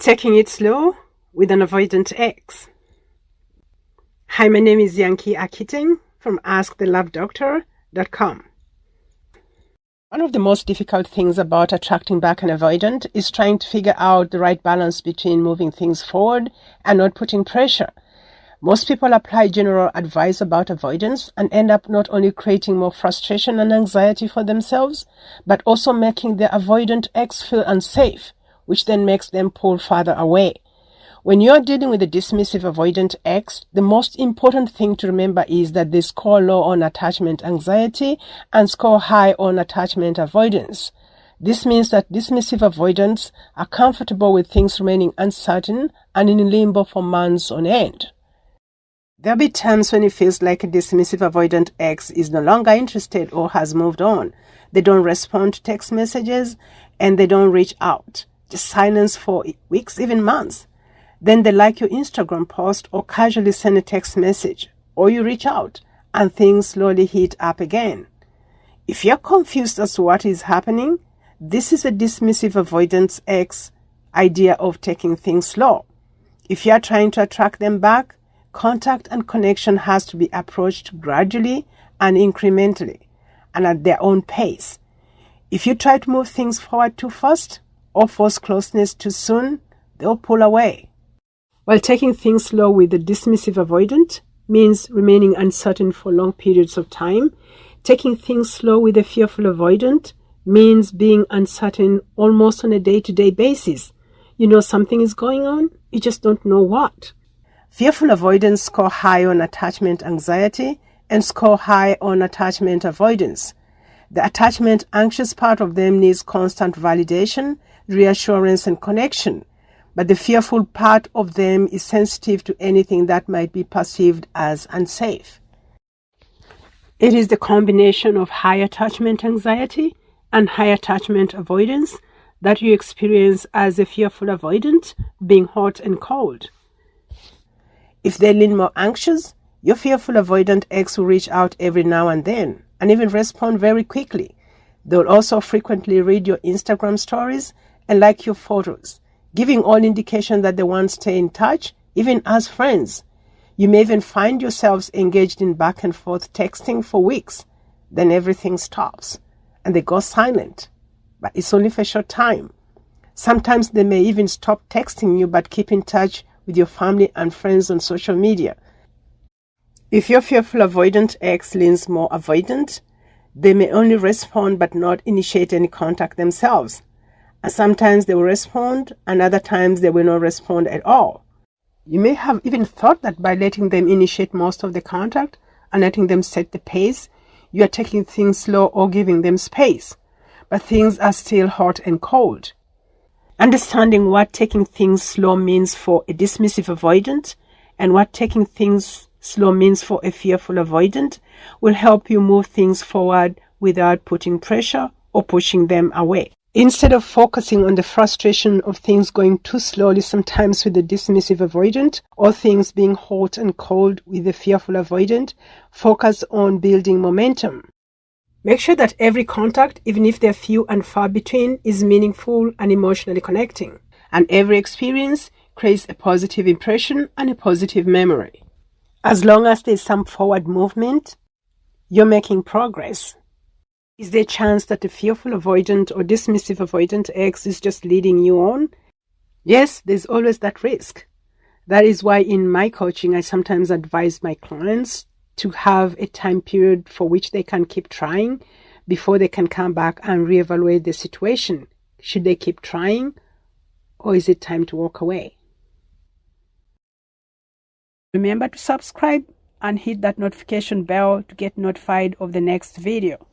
Taking it slow with an avoidant ex. Hi, my name is Yankee Akiteng from AskTheLoveDoctor.com. One of the most difficult things about attracting back an avoidant is trying to figure out the right balance between moving things forward and not putting pressure. Most people apply general advice about avoidance and end up not only creating more frustration and anxiety for themselves, but also making their avoidant ex feel unsafe, which then makes them pull farther away. When you're dealing with a dismissive avoidant ex, the most important thing to remember is that they score low on attachment anxiety and score high on attachment avoidance. This means that dismissive avoidants are comfortable with things remaining uncertain and in limbo for months on end. There'll be times when it feels like a dismissive avoidant ex is no longer interested or has moved on. They don't respond to text messages and they don't reach out. Just silence for weeks, even months. Then they like your Instagram post or casually send a text message, or you reach out and things slowly heat up again. If you're confused as to what is happening, this is a dismissive avoidance ex idea of taking things slow. If you're trying to attract them back, contact and connection has to be approached gradually and incrementally and at their own pace. If you try to move things forward too fast or force closeness too soon, they'll pull away. While taking things slow with the dismissive avoidant means remaining uncertain for long periods of time, taking things slow with a fearful avoidant means being uncertain almost on a day-to-day basis. You know something is going on, you just don't know what. Fearful avoidants score high on attachment anxiety and score high on attachment avoidance. The attachment anxious part of them needs constant validation, reassurance, and connection. But the fearful part of them is sensitive to anything that might be perceived as unsafe. It is the combination of high attachment anxiety and high attachment avoidance that you experience as a fearful avoidant, being hot and cold. If they lean more anxious, your fearful avoidant ex will reach out every now and then and even respond very quickly. They'll also frequently read your Instagram stories and like your photos, giving all indication that they want to stay in touch, even as friends. You may even find yourselves engaged in back and forth texting for weeks. Then everything stops and they go silent. But it's only for a short time. Sometimes they may even stop texting you but keep in touch with your family and friends on social media. If your fearful avoidant ex leans more avoidant, they may only respond but not initiate any contact themselves. And sometimes they will respond, and other times they will not respond at all. You may have even thought that by letting them initiate most of the contact and letting them set the pace, you are taking things slow or giving them space. But things are still hot and cold. Understanding what taking things slow means for a dismissive avoidant and what taking things slow means for a fearful avoidant will help you move things forward without putting pressure or pushing them away. Instead of focusing on the frustration of things going too slowly sometimes with the dismissive avoidant or things being hot and cold with the fearful avoidant, focus on building momentum. Make sure that every contact, even if they're few and far between, is meaningful and emotionally connecting. And every experience creates a positive impression and a positive memory. As long as there's some forward movement, you're making progress. Is there a chance that the fearful avoidant or dismissive avoidant ex is just leading you on? Yes, there's always that risk. That is why in my coaching, I sometimes advise my clients to have a time period for which they can keep trying before they can come back and reevaluate the situation. Should they keep trying, or is it time to walk away? Remember to subscribe and hit that notification bell to get notified of the next video.